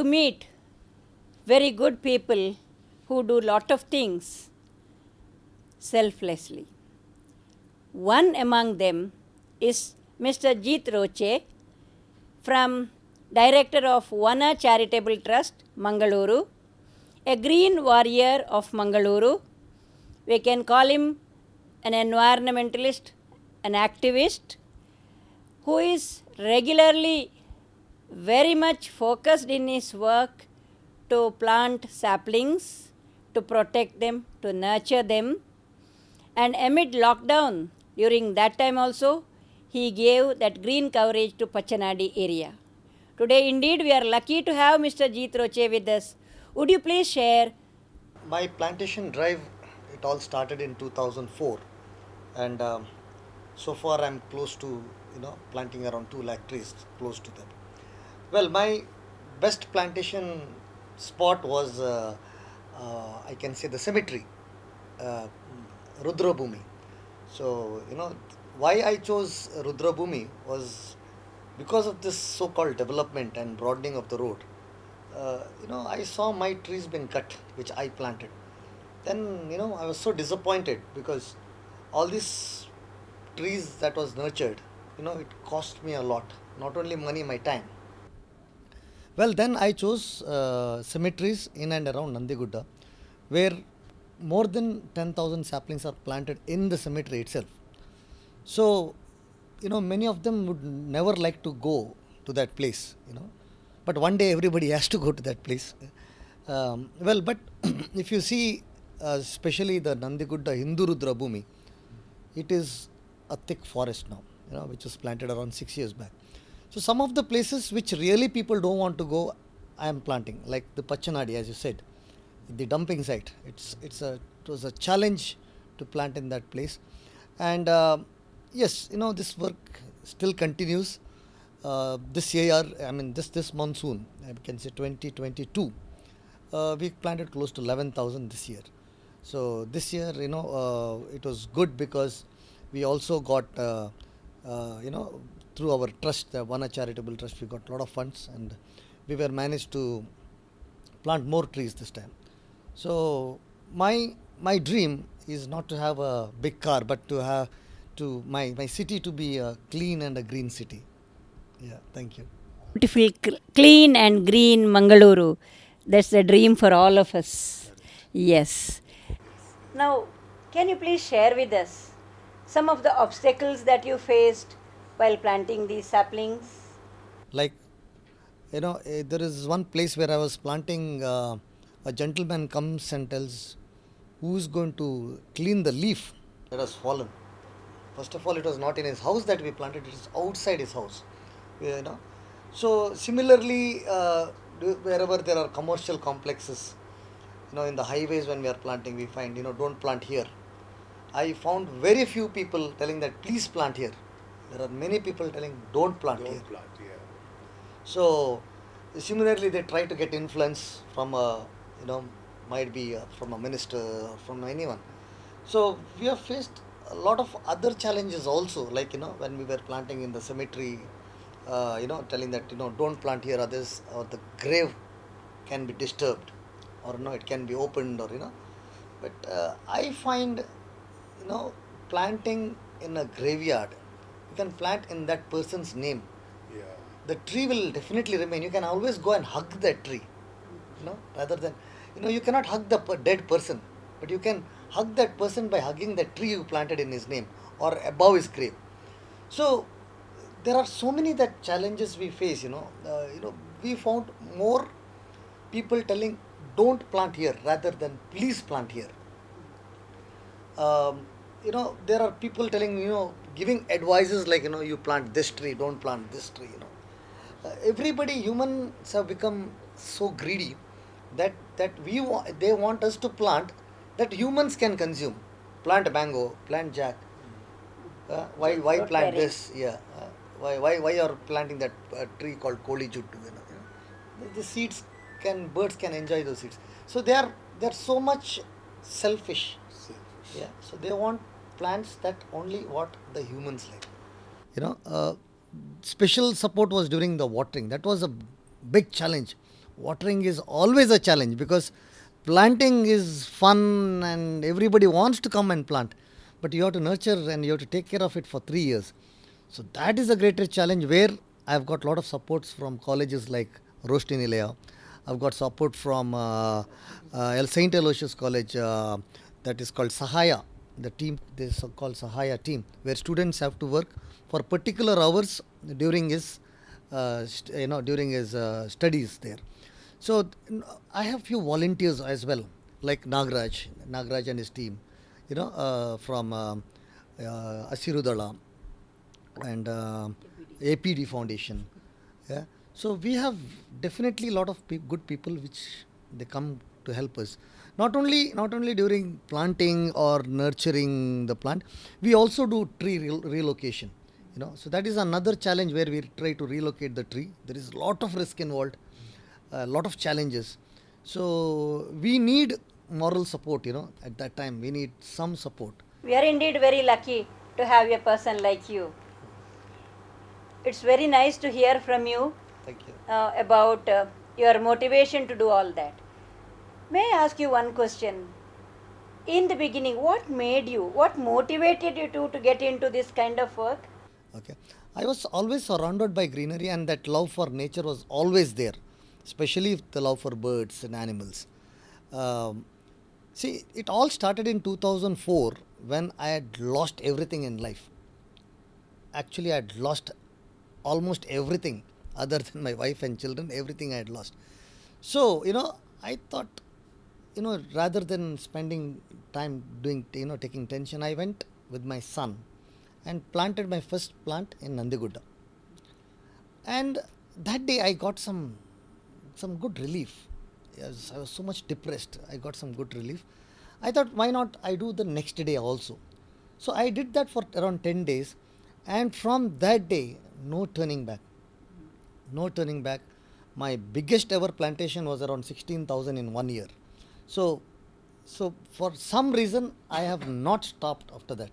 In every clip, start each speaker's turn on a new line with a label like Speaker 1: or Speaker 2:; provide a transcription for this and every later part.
Speaker 1: to meet very good people who do lot of things selflessly. One among them is Mr. Jeeth Roche, from Director of Vana Charitable Trust, Mangalore, a green warrior of Mangalore. We can call him an environmentalist, an activist, who is regularly very much focused in his work to plant saplings, to protect them, to nurture them. And amid lockdown, during that time also, he gave that green coverage to Pachanadi area. Today, indeed, we are lucky to have Mr. Jeeth Roche with us. Would you please share?
Speaker 2: My plantation drive, it all started in 2004, and so far I'm close to, planting around 2 lakh trees, close to them. Well, my best plantation spot was, I can say, the cemetery, uh, Rudrabhumi. So, why I chose Rudrabhumi was because of this so-called development and broadening of the road. I saw my trees being cut, which I planted. Then, I was so disappointed because all these trees that was nurtured, it cost me a lot, not only money, my time. Well, then I chose cemeteries in and around Nandigudda, where more than 10,000 saplings are planted in the cemetery itself. So, many of them would never like to go to that place, but one day everybody has to go to that place. But if you see, especially the Nandigudda Hindu Rudra Bhumi, it is a thick forest now, which was planted around 6 years back. So some of the places which really people don't want to go, I am planting, like the Pachanadi, as you said, the dumping site. It was a challenge to plant in that place, and yes, this work still continues. This year, I mean this monsoon, I can say 2022, we planted close to 11,000 this year. So this year, it was good because we also got, through our trust, the Vana Charitable Trust, we got a lot of funds, and we were managed to plant more trees this time. So my dream is not to have a big car, but to have my city to be a clean and a green city. Yeah, thank you.
Speaker 1: Beautiful, clean and green Mangalore. That's the dream for all of us. Yes. Now, can you please share with us some of the obstacles that you faced while planting these saplings?
Speaker 2: Like, there is one place where I was planting, a gentleman comes and tells who's going to clean the leaf that has fallen. First of all, it was not in his house that we planted, it is outside his house. You know. So, similarly, wherever there are commercial complexes, in the highways when we are planting, we find, don't plant here. I found very few people telling that please plant here. There are many people telling don't plant here.
Speaker 3: Don't plant, yeah.
Speaker 2: So, similarly, they try to get influence from might be from a minister or from anyone. So, we have faced a lot of other challenges also, like, when we were planting in the cemetery, telling that, don't plant here, others, or the grave can be disturbed, or, it can be opened, or, But I find, planting in a graveyard, you can plant in that person's name.
Speaker 3: Yeah.
Speaker 2: The tree will definitely remain. You can always go and hug that tree, rather than, you cannot hug the dead person, but you can hug that person by hugging that tree you planted in his name or above his grave. So there are so many that challenges we face. We found more people telling don't plant here rather than please plant here. There are people telling, giving advices like, you plant this tree, don't plant this tree. Everybody, humans have become so greedy that they want us to plant that humans can consume. Plant mango, plant jack. Why
Speaker 1: Fruit
Speaker 2: plant
Speaker 1: bearing.
Speaker 2: this? Yeah. Why you are planting that tree called koli juttu? The seeds birds can enjoy those seeds. So they're so much selfish.
Speaker 3: Selfish.
Speaker 2: Yeah. So they want plants that only what the humans like. Special support was during the watering. That was a big challenge. Watering is always a challenge because planting is fun and everybody wants to come and plant. But you have to nurture and you have to take care of it for 3 years. So that is a greater challenge where I've got a lot of supports from colleges like Roche. I've got support from St. Aloysius College, that is called Sahaya. The team, this is called Sahaya team, where students have to work for particular hours during his, during his studies there. So I have few volunteers as well, like Nagraj and his team, from Asirudala and APD Foundation. Yeah. So we have definitely a lot of good people which they come to help us. Not only during planting or nurturing the plant, we also do tree relocation. So that is another challenge where we try to relocate the tree. There is a lot of risk involved, a lot of challenges. So we need moral support. At that time we need some support.
Speaker 1: We are indeed very lucky to have a person like you. It's very nice to hear from you
Speaker 2: Thank you.
Speaker 1: about your motivation to do all that. May I ask you one question? In the beginning, what motivated you to get into this kind of work?
Speaker 2: Okay. I was always surrounded by greenery, and that love for nature was always there, especially the love for birds and animals. Um, See, it all started in 2004 when I had lost everything in life. Actually, I had lost almost everything other than my wife and children, everything I had lost. So, I thought, rather than spending time doing, taking tension, I went with my son and planted my first plant in Nandigudda. And that day I got some good relief. Yes, I was so much depressed. I got some good relief. I thought, why not I do the next day also? So I did that for around 10 days, and from that day, no turning back. No turning back. My biggest ever plantation was around 16,000 in 1 year. So, so for some reason, I have not stopped after that.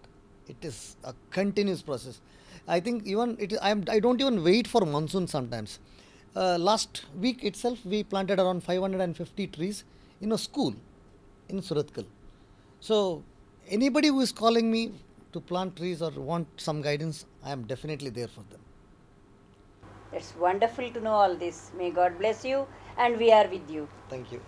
Speaker 2: It is a continuous process. I think even I don't even wait for monsoon sometimes. Last week itself, we planted around 550 trees in a school in Suratkal. So, anybody who is calling me to plant trees or want some guidance, I am definitely there for them.
Speaker 1: It's wonderful to know all this. May God bless you, and we are with you.
Speaker 2: Thank you.